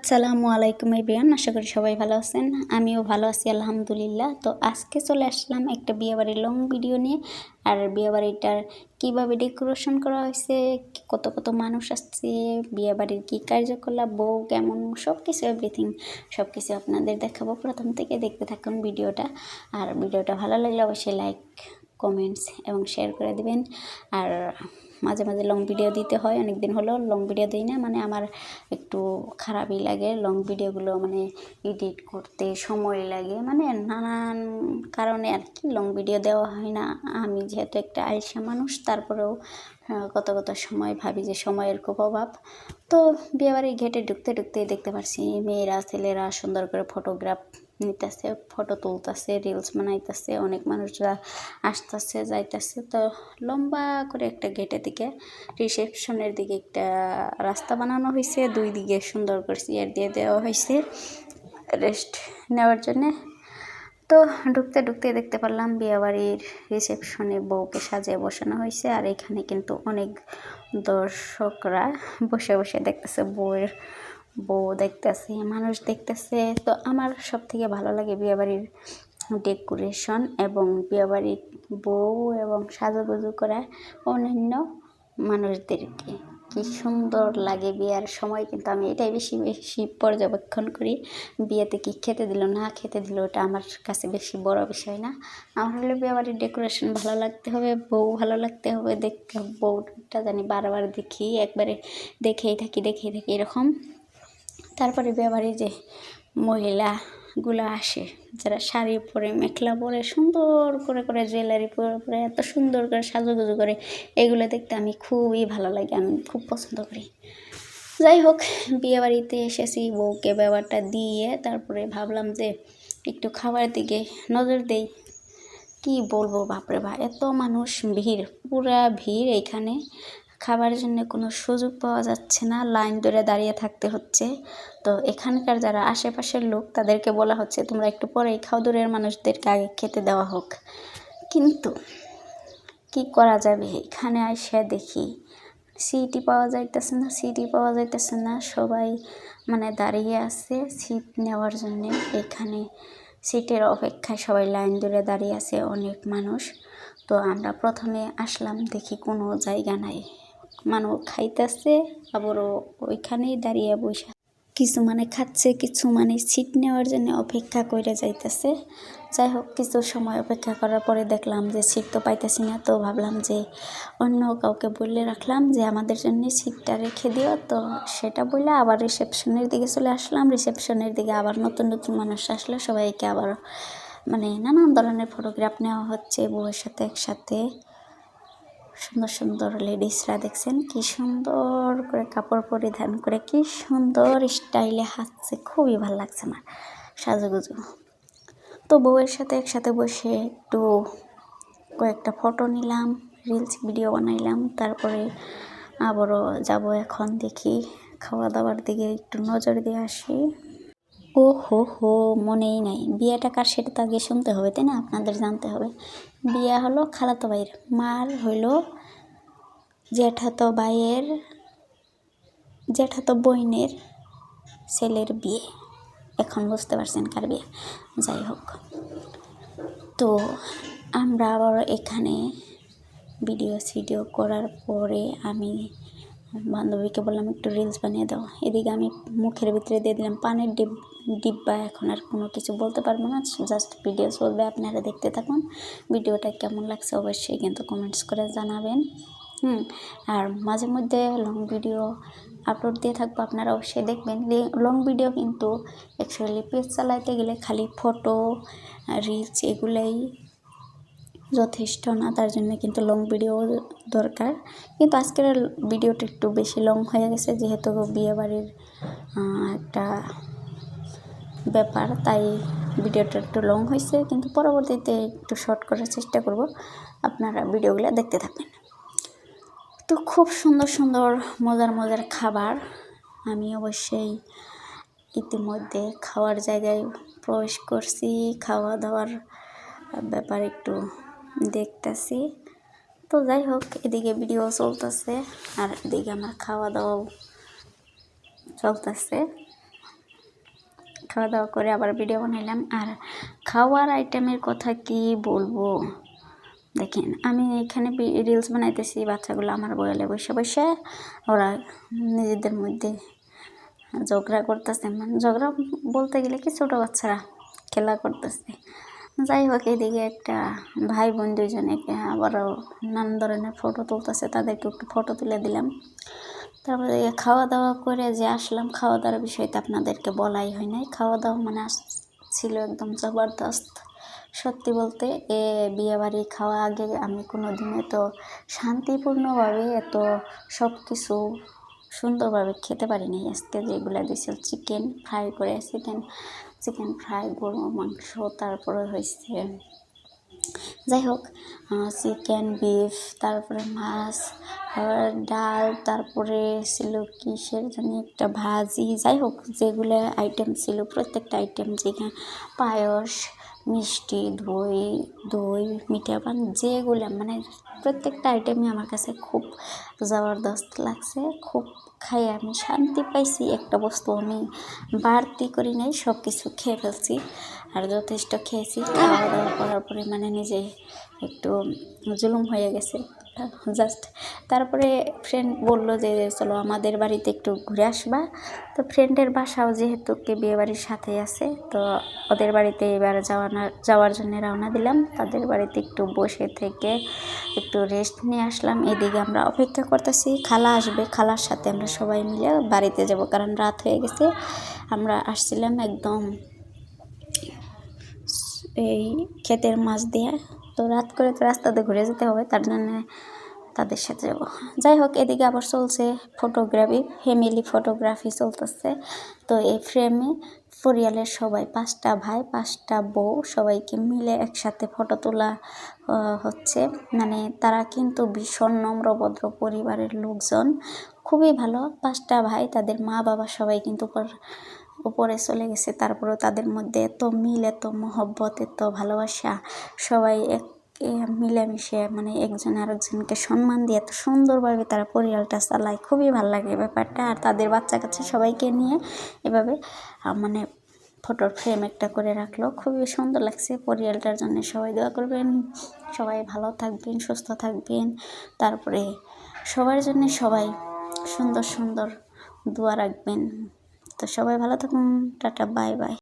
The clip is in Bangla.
আসসালামু আলাইকুম এভরিওয়ান, আশা করি সবাই ভালো আছেন। আমিও ভালো আছি আলহামদুলিল্লাহ। তো আজকে চলে আসলাম একটা বিয়েবাড়ির লং ভিডিও নিয়ে। আর বিয়েবাড়িটার কীভাবে ডেকোরেশন করা হয়েছে, কত কত মানুষ আসছে, বিয়েবাড়ির কী কার্যকলাপ, বউ কেমন, সব কিছু এভরিথিং সব কিছু আপনাদের দেখাবো। প্রথম থেকে দেখতে থাকুন ভিডিওটা। আর ভিডিওটা ভালো লাগলে অবশ্যই লাইক, কমেন্টস এবং শেয়ার করে দিবেন। আর মাঝে মাঝে লং ভিডিও দিতে হয়, অনেক দিন হলো লং ভিডিও দিই না, মানে আমার একটু খারাপই লাগে লং ভিডিওগুলো, মানে এডিট করতে সময় লাগে, মানে নানান কারণে আর কি লং ভিডিও দেওয়া হয় না। আমি যেহেতু একটা আলসা মানুষ, তারপরেও কত কত সময় ভাবি যে সময়ের খুব অভাব। তো বিয়েবাড়ির ঘেটে ঢুকতে ঢুকতেই দেখতে পারছি মেয়েরা ছেলেরা সুন্দর করে ফটোগ্রাফ নিতেছে, ফটো তুলতেছে, রিলস বানাইতেছে, অনেক মানুষরা আসতেছে যাইতেছে। তো লম্বা করে একটা গেটের দিকে রিসেপশনের দিকে একটা রাস্তা বানানো হয়েছে, দুই দিকে সুন্দর করে চেয়ার দিয়ে দেওয়া হয়েছে রেস্ট নেওয়ার জন্যে। তো ঢুকতে ঢুকতে দেখতে পারলাম বিয়েবাড়ির রিসেপশনে বউকে সাজিয়ে বসানো হয়েছে। আর এখানে কিন্তু অনেক দর্শকরা বসে বসে দেখতেছে, বউ দেখতেছে, মানুষ দেখতেছে। তো আমার সব থেকে ভালো লাগে বিয়েবাড়ির ডেকোরেশন এবং বিয়েবাড়ির বউ এবং সাজুগুজু করা অন্যান্য মানুষদেরকে কি সুন্দর লাগে বিয়ের সময়। কিন্তু আমি এটাই বেশি বেশি পর্যবেক্ষণ করি, বিয়েতে কি খেতে দিল না খেতে দিল ওটা আমার কাছে বেশি বড় বিষয় না। আমার হলো বিয়েবাড়ির ডেকোরেশন ভালো লাগতে হবে, বউ ভালো লাগতে হবে। দেখতে বউটা জানি বারবার দেখি, একবারে দেখেই থাকি এরকম। তারপরে বিয়েবাড়ির যে মহিলাগুলো আসে, যারা শাড়ি পরে, মেখলা পরে, সুন্দর করে করে জুয়েলারি পরে এত সুন্দর করে সাজুগুজু করে, এগুলো দেখতে আমি খুবই ভালো লাগে, আমি খুব পছন্দ করি। যাই হোক, বিয়েবাড়িতে এসেছি, বউকে ব্যাপারটা দিয়ে তারপরে ভাবলাম যে একটু খাবার দিকে নজর দেই। কি বলবো, বাপরে বাপ, এত মানুষ, ভিড়, পুরা ভিড়। এইখানে খাবারের জন্য কোনো সুযোগ পাওয়া যাচ্ছে না, লাইন ধরে দাঁড়িয়ে থাকতে হচ্ছে। তো এখানকার যারা আশেপাশের লোক, তাদেরকে বলা হচ্ছে তোমরা একটু পরেই খাও, দূরের মানুষদেরকে আগে খেতে দেওয়া হোক। কিন্তু কি করা যাবে, এখানে এসে দেখি সিটই পাওয়া যাইতেছে না, সবাই মানে দাঁড়িয়ে আছে সিট নেওয়ার জন্যে। এখানে সিটের অপেক্ষায় সবাই লাইন ধরে দাঁড়িয়ে আছে, অনেক মানুষ। তো আমরা প্রথমে আসলাম, দেখি কোনো জায়গা নাই, মানুষ খাইতেছে, আবারও ওইখানেই দাঁড়িয়ে বসে, কিছু মানে খাচ্ছে, কিছু মানে সিট নেওয়ার জন্য অপেক্ষা করে যাইতেছে। যাই হোক, কিছু সময় অপেক্ষা করার পরে দেখলাম যে সিট তো পাইতেছি না। তো ভাবলাম যে অন্য কাউকে বলে রাখলাম যে আমাদের জন্য সিটটা রেখে দিও। তো সেটা বলে আবার রিসেপশনের দিকে চলে আসলাম। রিসেপশনের দিকে আবার নতুন নতুন মানুষ আসলে সবাইকে আবার মানে নানান ধরনের ফটোগ্রাফ নেওয়া হচ্ছে বউয়ের সাথে একসাথে। সুন্দর সুন্দর লেডিসরা দেখছেন কি সুন্দর করে কাপড় পরিধান করে, কি সুন্দর স্টাইলে হাঁটছে, খুবই ভালো লাগছে আমার সাজুগুজু। তো বউয়ের সাথে একসাথে বসে একটু কয়েকটা ফটো নিলাম, রিলস ভিডিও বানাইলাম। তারপরে আবারও যাব, এখন দেখি খাওয়া দাওয়ার দিকে একটু নজর দিয়ে আসি। ও হো হো, মনেই নাই বিয়েটা কার, সেটা তো আগে শুনতে হবে, তাই না? আপনাদের জানতে হবে। বিয়ে হলো খালাতো ভাইয়ের, মার হইল জ্যাঠাতো বোনের ছেলের বিয়ে। এখন বুঝতে পারছেন কার বিয়ে। যাই হোক, তো আমরা আবার এখানে ভিডিও করার পরে আমি বান্ধবীকে বললাম একটু রিলস বানিয়ে দাও। এদিকে আমি মুখের ভিতরে দিয়ে দিলাম পানের ডিব্বা। এখন আর কোনো কিছু বলতে পারবো না, জাস্ট ভিডিও চলবে, আপনারা দেখতে থাকুন। ভিডিওটা কেমন লাগছে অবশ্যই কিন্তু কমেন্টস করে জানাবেন। আর মাঝে মধ্যে লং ভিডিও আপলোড দিয়ে থাকবো, আপনারা অবশ্যই দেখবেন। লং ভিডিও কিন্তু অ্যাকচুয়ালি পেজ চালাইতে গেলে খালি ফটো, রিলস এগুলাই যথেষ্ট না, তার জন্য কিন্তু লং ভিডিও দরকার। কিন্তু আজকের ভিডিওটা একটু বেশি লং হয়ে গেছে, যেহেতু বিয়েবাড়ির একটা ব্যাপার, তাই ভিডিওটা একটু লং হয়েছে। কিন্তু পরবর্তীতে একটু শর্ট করার চেষ্টা করব, আপনারা ভিডিওগুলো দেখতে থাকবেন। তো খুব সুন্দর সুন্দর মজার মজার খাবার। আমি অবশ্যই ইতিমধ্যে খাওয়ার জায়গায় প্রবেশ করছি, খাওয়া দাওয়ার ব্যাপার একটু দেখতেছি। তো যাই হোক, এদিকে ভিডিও চলতেছে আর এদিকে আমার খাওয়া দাওয়াও চলতেছে। খাওয়া দাওয়া করে আবার ভিডিও বানাইলাম। আর খাওয়ার আইটেমের কথা কি বলবো, দেখেন আমি এখানে রিলস বানাইতেছি, বাচ্চাগুলো আমার বয়ালে বসে বসে ওরা নিজেদের মধ্যে ঝগড়া করতেছে, মানে ঝগড়া বলতে গেলে কি ছোটো বাচ্চারা খেলা করতেছে। যাই হোক, এদিকে একটা ভাই বোন দুইজনেকে আবারও নানান ধরনের ফটো তুলতেছে, তাদেরকে একটু ফটো তুলে দিলাম। তারপরে খাওয়া দাওয়া করে যে আসলাম, খাওয়া দাওয়ার বিষয়টা আপনাদেরকে বলাই হয় নাই। খাওয়া দাওয়া মানে ছিল একদম জবরদস্ত। সত্যি বলতে বিয়েবাড়ি খাওয়া আগে আমি কোনো দিন এত শান্তিপূর্ণভাবে এত সব কিছু সুন্দরভাবে খেতে পারিনি। আজকে যেগুলো দিয়েছিল চিকেন ফ্রাই করে, চিকেন ফ্রাই, গরুর মাংস, তারপরে হয়েছে যাই হোক চিকেন বিফ, তারপরে মাছ, আবার ডাল, তারপরে ছিল কিসের জানি একটা ভাজি। যাই হোক যেগুলো আইটেম ছিল প্রত্যেকটা আইটেম, যেখানে পায়েস, মিষ্টি, দই, মিঠা পান, যেগুলো মানে প্রত্যেকটা আইটেমই আমার কাছে খুব জবরদস্ত লাগছে। খুব খাই আমি শান্তি পাইছি। একটা বস্তু আমি বাড়তি করি নাই, সব কিছু খেয়ে ফেলছি আর যথেষ্ট খেয়েছি। খাওয়া দাওয়া করার পরে মানে নিজে একটু জুলুম হয়ে গেছে জাস্ট। তারপরে ফ্রেন্ড বলল যে চলো আমাদের বাড়িতে একটু ঘুরে আসবা। তো ফ্রেন্ডের বাসাও যেহেতু বিয়ে বাড়ির সাথে আছে, তো ওদের বাড়িতে এবার যাওয়ার জন্য রওনা দিলাম। তাদের বাড়িতে একটু বসে থেকে একটু রেস্ট নিয়ে আসলাম। এদিকে আমরা অপেক্ষা করতেছি খালা আসবে, খালার সাথে আমরা সবাই মিলে বাড়িতে যাব, কারণ রাত হয়ে গেছে। আমরা আসছিলাম একদম এই ক্ষেতের মাছ দিয়ে, তো রাত করে তো রাস্তাতে ঘুরে যেতে হবে, তার জন্য তাদের সাথে যাব। যাই হোক এদিকে আবার চলছে ফটোগ্রাফি, ফ্যামিলি ফটোগ্রাফি চলতেছে। তো এই ফ্রেমে পরিয়ালের সবাই 5টা ভাই 5টা বউ সবাইকে মিলে একসাথে ফটো তোলা হচ্ছে। মানে তারা কিন্তু ভীষণ নম্রভদ্র পরিবারের লোকজন, খুবই ভালো। 5টা ভাই, তাদের মা বাবা সবাই কিন্তু উপরে চলে গেছে, তারপরেও তাদের মধ্যে এত মিল, এত মহব্বত, এত ভালোবাসা, সবাই মিলেমিশে মানে একজন আরেকজনকে সম্মান দিয়ে এত সুন্দরভাবে তারা পরিয়ালটা চালায়। খুবই ভালো লাগে ব্যাপারটা। আর তাদের বাচ্চা কাচ্চা সবাইকে নিয়ে এভাবে মানে ফটোর ফ্রেম একটা করে রাখলো, খুবই সুন্দর লাগছে। পরিয়ালটার জন্য সবাই দোয়া করবেন, সবাই ভালো থাকবেন, সুস্থ থাকবেন। তারপরে সবার জন্য সবাই সুন্দর সুন্দর দোয়া রাখবেন। তো সবাই ভালো থাকুন, টাটা, বাই বাই।